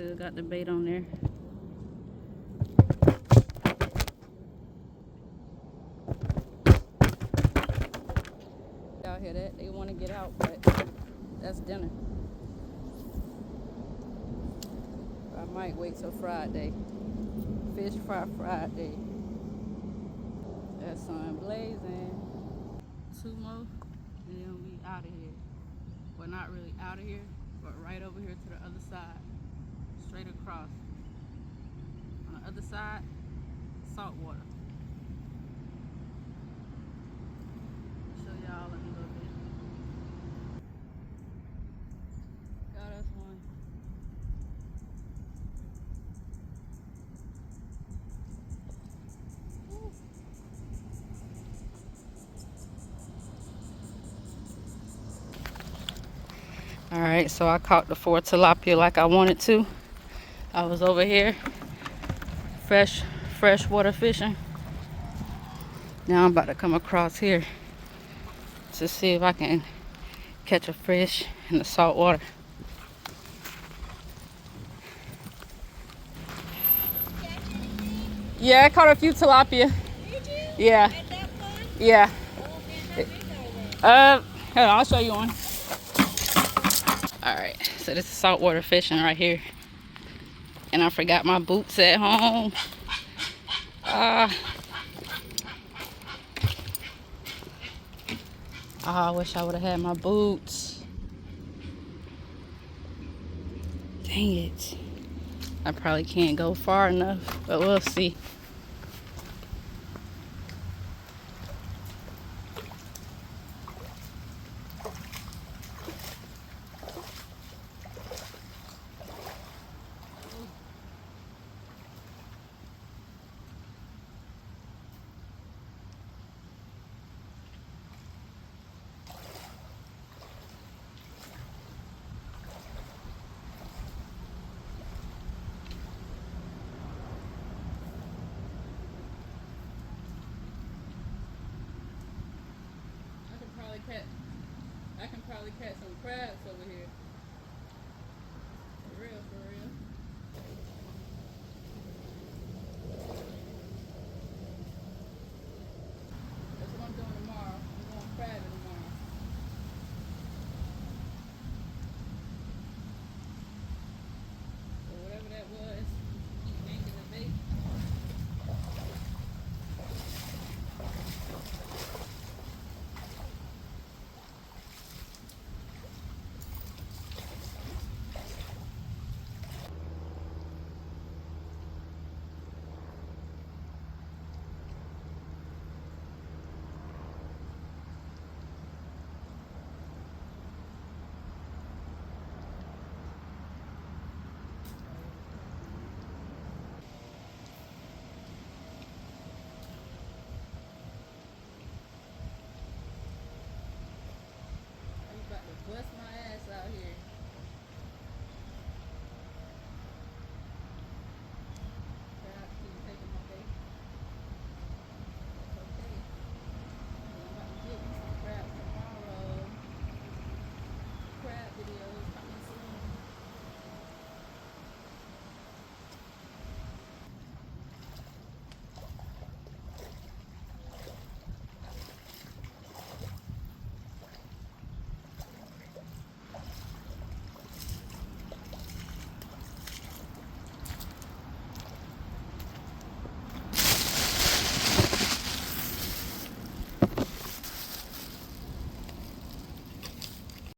Still got the bait on there. Y'all hear that? They want to get out, but that's dinner. I might wait till Friday. Fish fry Friday. That sun blazing. 2 more, and then we out of here. Well, not really out of here, but right over here to the other side. Straight across. On the other side, saltwater. Show y'all in a little bit. Got us one. All right, so I caught the 4 tilapia like I wanted to. I was over here freshwater fishing. Now I'm about to come across here to see if I can catch a fish in the salt water. Yeah, I caught a few tilapia. Did you? Yeah. At that one? Yeah. Oh, man, how big are they? Hold on, I'll show you one. All right, so this is saltwater fishing right here. And I forgot my boots at home. I wish I would have had my boots. Dang it. I probably can't go far enough, but we'll see. I can probably catch some crabs over here.